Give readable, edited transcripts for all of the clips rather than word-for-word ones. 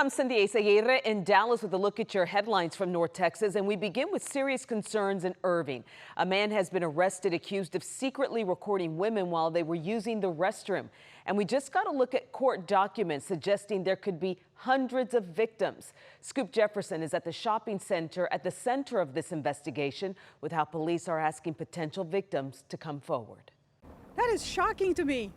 I'm Cindy Aguirre in Dallas with a look at your headlines from North Texas, and we begin with serious concerns in Irving. A man has been arrested accused of secretly recording women while they were using the restroom. And we just got a look at court documents suggesting there could be hundreds of victims. Scoop Jefferson is at the shopping center at the center of this investigation with how police are asking potential victims to come forward. That is shocking to me.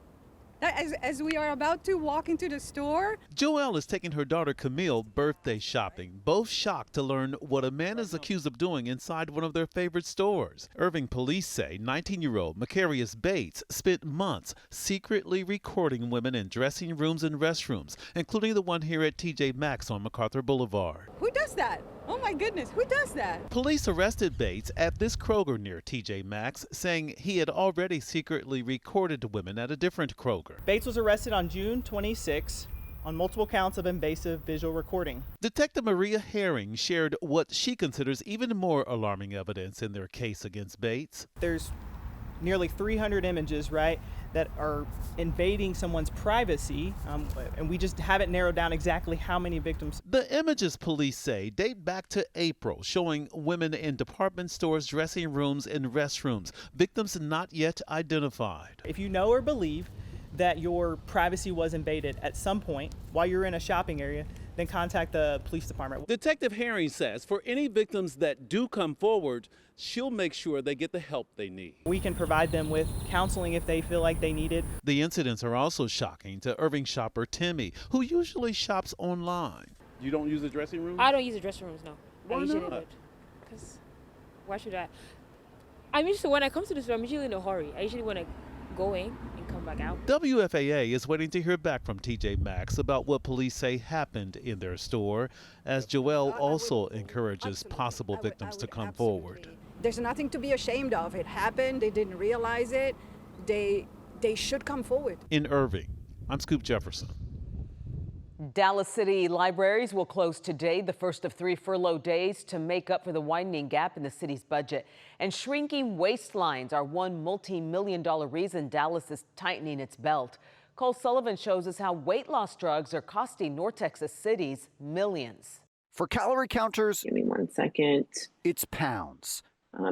As we are about to walk into the store. Joelle is taking her daughter Camille birthday shopping, both shocked to learn what a man is accused of doing inside one of their favorite stores. Irving police say 19-year-old Macarius Bates spent months secretly recording women in dressing rooms and restrooms, including the one here at TJ Maxx on MacArthur Boulevard. Who does that? Oh my goodness, who does that? Police arrested Bates at this Kroger near TJ Maxx, saying he had already secretly recorded women at a different Kroger. Bates was arrested on June 26 on multiple counts of invasive visual recording. Detective Maria Herring shared what she considers even more alarming evidence in their case against Bates. There's nearly 300 images, right, that are invading someone's privacy, and we just haven't narrowed down exactly how many victims. The images, police say, date back to April, showing women in department stores, dressing rooms, and restrooms, victims not yet identified. If you know or believe that your privacy was invaded at some point while you're in a shopping area, then contact the police department. Detective Herring says for any victims that do come forward, she'll make sure they get the help they need. We can provide them with counseling if they feel like they need it. The incidents are also shocking to Irving shopper Timmy, who usually shops online. You don't use the dressing room? I don't use the dressing rooms, no. Why I usually not? would. Because why should I? I'm usually, when I come to the store, I'm usually in a hurry. I usually want to go in and come back out. WFAA is waiting to hear back from TJ Maxx about what police say happened in their store, as Joelle also encourages possible victims to come forward. There's nothing to be ashamed of. It happened. They didn't realize it. They should come forward. In Irving, I'm Scoop Jefferson. Dallas City libraries will close today, the first of 3 furlough days, to make up for the widening gap in the city's budget. And shrinking waistlines are one multi-million-dollar reason Dallas is tightening its belt. Cole Sullivan shows us how weight loss drugs are costing North Texas cities millions. For calorie counters, give me 1 second. It's pounds.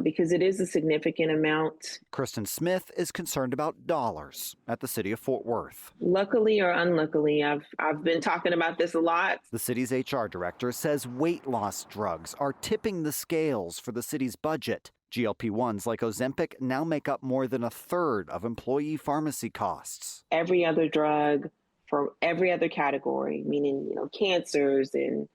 Because it is a significant amount. Kristen Smith is concerned about dollars at the city of Fort Worth. Luckily or unluckily, I've been talking about this a lot. The city's HR director says weight loss drugs are tipping the scales for the city's budget. GLP-1s like Ozempic now make up more than a third of employee pharmacy costs. Every other drug for every other category, meaning, cancers and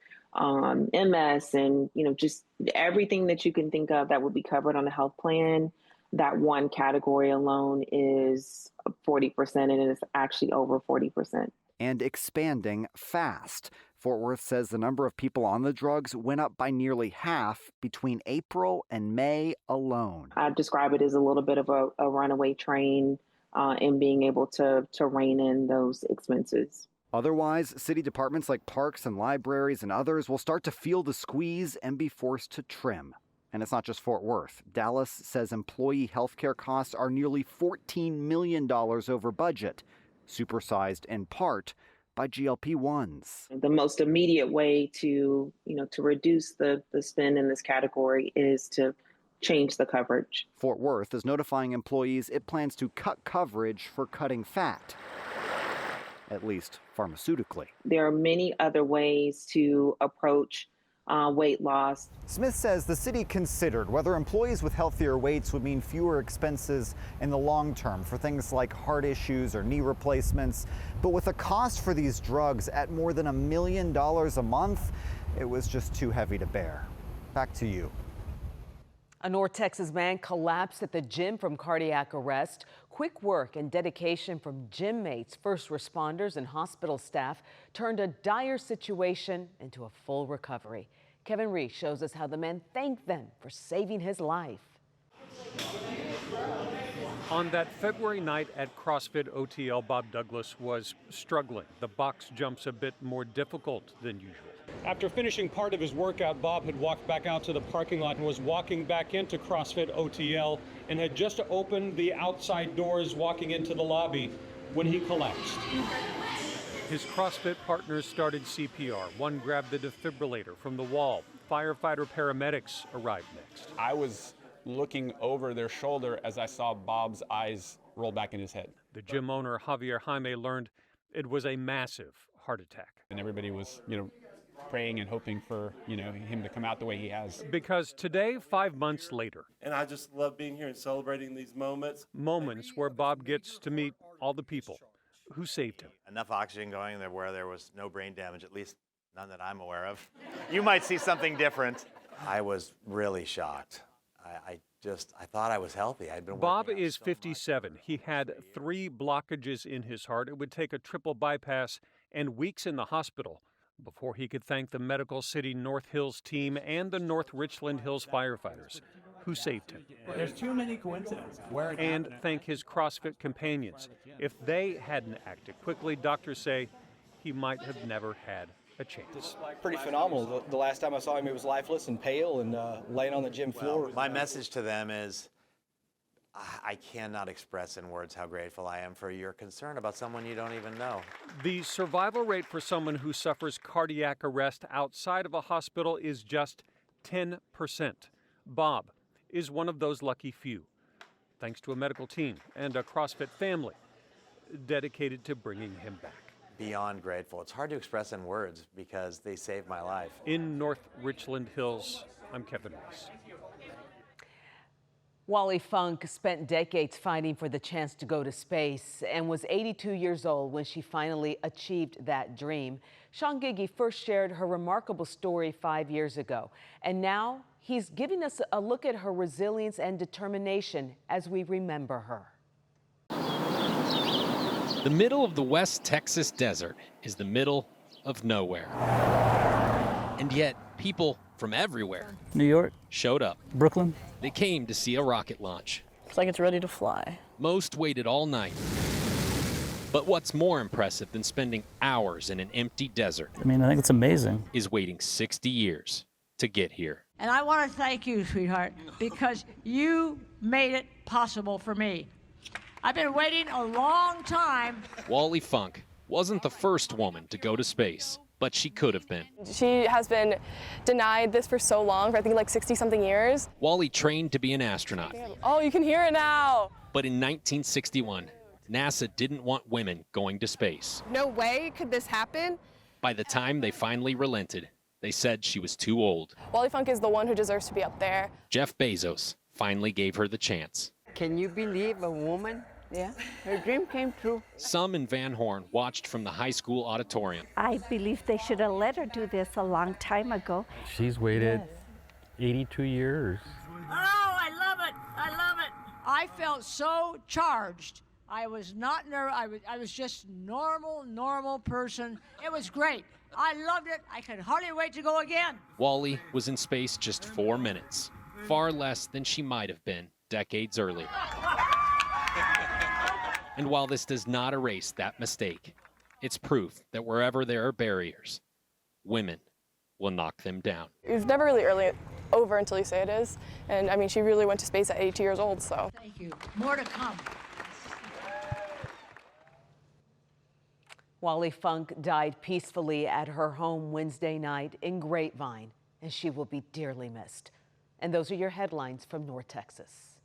MS and, just everything that you can think of that would be covered on a health plan, that one category alone is 40%, and it is actually over 40%. And expanding fast. Fort Worth says the number of people on the drugs went up by nearly half between April and May alone. I describe it as a little bit of a runaway train in being able to rein in those expenses. Otherwise, city departments like parks and libraries and others will start to feel the squeeze and be forced to trim. And it's not just Fort Worth. Dallas says employee health care costs are nearly $14 million over budget, supersized in part by GLP-1s. The most immediate way to reduce the spend in this category is to change the coverage. Fort Worth is notifying employees it plans to cut coverage for cutting fat, at least pharmaceutically. There are many other ways to approach weight loss. Smith says the city considered whether employees with healthier weights would mean fewer expenses in the long term for things like heart issues or knee replacements. But with the cost for these drugs at more than $1 million a month, it was just too heavy to bear. Back to you. A North Texas man collapsed at the gym from cardiac arrest. Quick work and dedication from gym mates, first responders, and hospital staff turned a dire situation into a full recovery. Kevin Reese shows us how the man thanked them for saving his life. On that February night at CrossFit OTL, Bob Douglas was struggling. The box jumps a bit more difficult than usual. After finishing part of his workout, Bob had walked back out to the parking lot and was walking back into CrossFit OTL and had just opened the outside doors walking into the lobby when he collapsed. His CrossFit partners started CPR. One grabbed the defibrillator from the wall. Firefighter paramedics arrived next. I was looking over their shoulder as I saw Bob's eyes roll back in his head. The gym owner, Javier Jaime, learned it was a massive heart attack. And everybody was, praying and hoping for, him to come out the way he has. Because today, 5 months later. And I just love being here and celebrating these moments. Moments where Bob gets to meet all the people who saved him. Enough oxygen going there where there was no brain damage, at least none that I'm aware of. You might see something different. I was really shocked. I thought I was healthy. I'd been. Bob is 57. He had 3 blockages in his heart. It would take a triple bypass and weeks in the hospital before he could thank the Medical City North Hills team and the North Richland Hills firefighters who saved him. There's too many coincidences. And thank his CrossFit companions. If they hadn't acted quickly, doctors say he might have never had a chance. Pretty phenomenal. The last time I saw him, he was lifeless and pale and laying on the gym floor. Well, my message to them is I cannot express in words how grateful I am for your concern about someone you don't even know. The survival rate for someone who suffers cardiac arrest outside of a hospital is just 10%. Bob is one of those lucky few, thanks to a medical team and a CrossFit family dedicated to bringing him back. Beyond grateful. It's hard to express in words because they saved my life. In North Richland Hills, I'm Kevin Weiss. Wally Funk spent decades fighting for the chance to go to space and was 82 years old when she finally achieved that dream. Sean Giggy first shared her remarkable story 5 years ago, and now he's giving us a look at her resilience and determination as we remember her. The middle of the West Texas desert is the middle of nowhere. And yet, people from everywhere New York showed up. Brooklyn. They came to see a rocket launch. It's like it's ready to fly. Most waited all night. But what's more impressive than spending hours in an empty desert? I mean, I think it's amazing. Is waiting 60 years to get here. And I want to thank you, sweetheart, because you made it possible for me. I've been waiting a long time. Wally Funk wasn't the first woman to go to space, but she could have been. She has been denied this for so long, for I think like 60-something years. Wally trained to be an astronaut. Oh, you can hear it now. But in 1961, NASA didn't want women going to space. No way could this happen. By the time they finally relented, they said she was too old. Wally Funk is the one who deserves to be up there. Jeff Bezos finally gave her the chance. Can you believe a woman? Yeah, her dream came true. Some in Van Horn watched from the high school auditorium. I believe they should have let her do this a long time ago. She's waited 82 years. Oh, I love it. I love it. I felt so charged. I was not nervous. I was just normal person. It was great. I loved it. I could hardly wait to go again. Wally was in space just 4 minutes, far less than she might have been decades earlier. And while this does not erase that mistake, it's proof that wherever there are barriers, women will knock them down. It's never really over until you say it is. And I mean, she really went to space at 82 years old, so. Thank you. More to come. Wally Funk died peacefully at her home Wednesday night in Grapevine, and she will be dearly missed. And those are your headlines from North Texas.